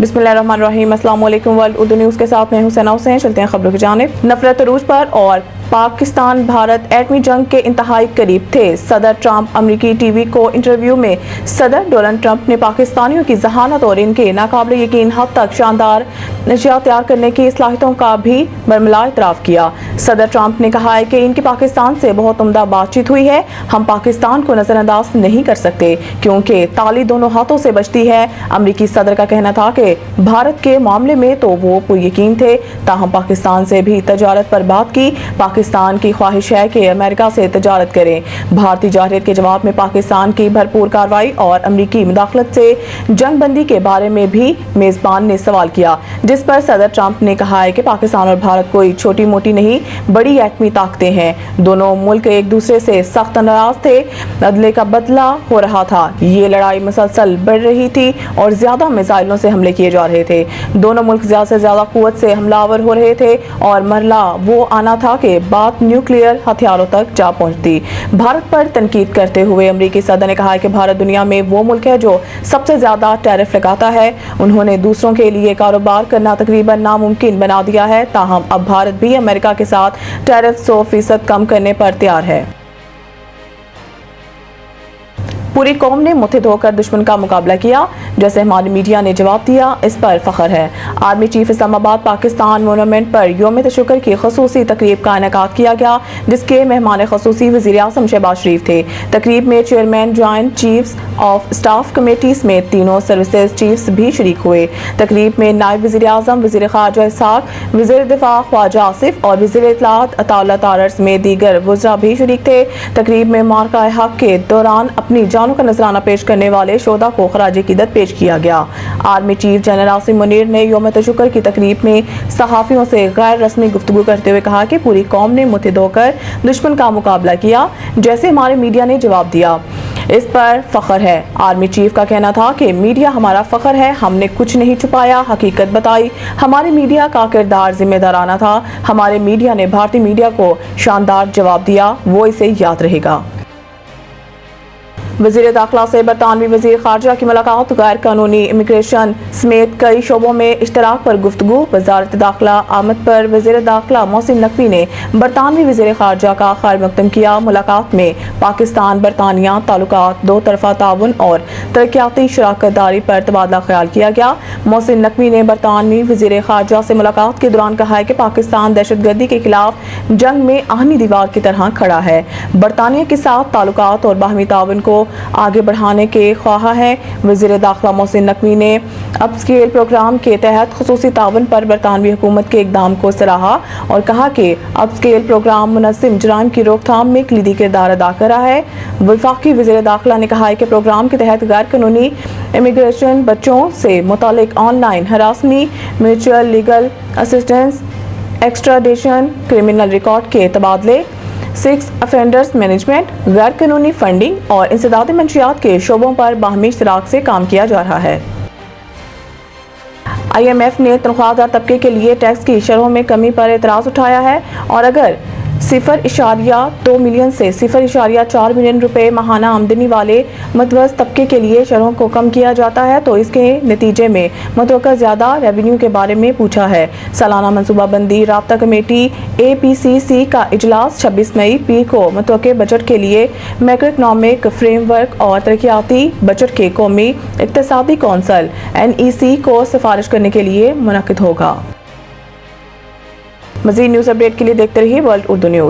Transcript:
बिस्मिल्लाहिर्रहमानिर्रहीम। अस्सलाम वालेकुम। वर्ल्ड उर्दू न्यूज़ के साथ मैं हुसैना हुसैन। चलते हैं खबरों की जानिब। नफरत अरूज पर और पाकिस्तान भारत एटमी जंग के इंतहाई करीब थे। सदर ट्रंप अमरीकी टीवी को इंटरव्यू में सदर डोनाल्ड ट्रंप ने पाकिस्तानियों की जहानत और इनके नाकाबिल यकीन हद तक शानदार नशिया तैयार करने की सलाहियतों का भी बरमला इतराफ़ किया। सदर ट्रंप ने कहा है कि इनकी पाकिस्तान से बहुत उम्दा बातचीत हुई है। हम पाकिस्तान को नज़रअंदाज नहीं कर सकते क्योंकि ताली दोनों हाथों से बचती है। अमरीकी सदर का कहना था कि भारत के मामले में तो वो पुर यकीन थे, ताहम पाकिस्तान से भी तजारत पर बात की। पाकिस्तान की ख्वाहिश है कि अमेरिका से तजारत करें। भारतीय जारहत के जवाब में पाकिस्तान की भरपूर कार्रवाई और अमरीकी मुदाखलत से जंग बंदी के बारे में भी मेज़बान ने सवाल किया, जिस पर सदर ट्रंप ने कहा है कि पाकिस्तान और भारत कोई छोटी मोटी नहीं बड़ी एटमी ताकतें हैं। दोनों मुल्क एक दूसरे से सख्त नाराज थे। बदले का बदला हो रहा था। ये लड़ाई मुसलसल बढ़ रही थी और ज्यादा मिसाइलों से हमले किए जा रहे थे। दोनों मुल्क ज्यादा से ज्यादा कुव्वत से हमलावर हो रहे थे और मरला वो आना था कि बात न्यूक्लियर हथियारों तक जा पहुंचती। भारत पर तनकीद करते हुए अमरीकी सदर ने कहा है कि भारत दुनिया में वो मुल्क है जो सबसे ज्यादा टैरिफ लगाता है। उन्होंने दूसरों के लिए कारोबार करना तकरीबन नामुमकिन बना दिया है। ताहम अब भारत भी अमेरिका के साथ टैरिफ 100% कम करने पर तैयार है। पूरी कौम ने मुत्तहिद होकर दुश्मन का मुकाबला किया, जैसे हमारी मीडिया ने जवाब दिया, इस पर फख्र है। Army chief Islamabad Pakistan monument पर यौम तशक्कुर की खसूसी तकरीब का इनेकाद किया गया, जिसके मेहमान खसूसी वज़ीर आज़म शहबाज शरीफ थे। तकरीब में chairman joint chiefs of staff committee समेत तीनों सर्विसेज चीफ्स भी शरीक हुए। तकरीब में नायब वज़ीर आज़म, वज़ीर ख़ारजा इसहाक, वज़ीर दिफा ख्वाजा आसिफ और वज़ीर इत्तलात अताउल्लाह तारर समेत दीगर वज़रा भी शरीक थे। तकरीब में मार्का हक के दौरान अपनी जानों का नजराना पेश करने वाले शोधा को खराज क़ीदत पेश किया गया। Army chief general Asim Munir ने यौम तशक्कुर की तकरीब में सहाफ़ियों से गैर रस्मी गुफ्तगू करते हुए कहा कि पूरी कौम ने मुत्तहिद होकर दुश्मन का मुकाबला किया, जैसे हमारे मीडिया ने जवाब दिया, इस पर फख्र है। आर्मी चीफ का कहना था कि मीडिया हमारा फख्र है, हमने कुछ नहीं छुपाया, हकीकत बताई। हमारे मीडिया का किरदार जिम्मेदाराना था। हमारे मीडिया ने भारतीय मीडिया को शानदार जवाब दिया, वो इसे याद रहेगा। वज़ीर दाखिला से बरतानवी वज़ीर ख़ारजा की मुलाकात, गैर कानूनी इमिग्रेशन समेत कई शोबों में इश्तराक पर गुफ्तगू। वज़ारत दाखिला आमद पर वज़ीर दाखिला मोहसिन नकवी ने बरतानवी वज़ीर ख़ारजा का खैर मक़दम किया। मुलाकात में पाकिस्तान बरतानिया ताल्लुकात, दो तरफ़ा ताउन और तरक्याती शराकत दारी पर तबादला ख्याल किया गया। मोहसिन नकवी ने बरतानवी वज़ीर ख़ारजा से मुलाकात के दौरान कहा है कि पाकिस्तान दहशतगर्दी के खिलाफ जंग में आहनी दीवार की तरह खड़ा है। बरतानिया के साथ ताल्लुकात और बाहमी ताउन को आगे बढ़ाने के ख्वाह है। वज़ीर दाखिला मोहसिन नकवी ने अपस्केल प्रोग्राम के तहत खुसूसी ताउन पर बरतानवी हुकूमत के इक़दाम को सराहा और कहा कि अपस्केल प्रोग्राम मुनज़्ज़म जराइम की रोकथाम में कलीदी किरदार अदा कर रहा है। वफाकी वज़ीर दाखिला ने कहा है कि प्रोग्राम के तहत गैर कानूनी इमिग्रेशन, बच्चों से मुतालिक online harassment, mutual legal assistance, extradition, criminal record के तबादले, सेक्स अफेंडर्स मैनेजमेंट, गैर कानूनी फंडिंग और इंसदाद मंशियात के शोबों पर बाहमी इश्तराक से काम किया जा रहा है। IMF ने तनख्वाहदार तबके के लिए टैक्स की शरहों में कमी पर एतराज़ उठाया है और अगर 0.2 मिलियन से 0.4 मिलियन रुपए माहाना आमदनी वाले मतवसत तबके के लिए शरहों को कम किया जाता है तो इसके नतीजे में मुतवक्का ज़्यादा रेवेन्यू के बारे में पूछा है। सालाना मनसूबाबंदी राब्ता कमेटी APCC का इजलास 26 मई पी को मुतवक्के बजट के लिए मैक्रो इकनॉमिक फ्रेमवर्क और तरक्याती बजट के कौमी इक्तिसादी कौंसल NEC को सिफारिश करने के लिए मुनक्किद होगा। मज़ीद न्यूज़ अपडेट के लिए देखते रहिए वर्ल्ड उर्दू न्यूज़।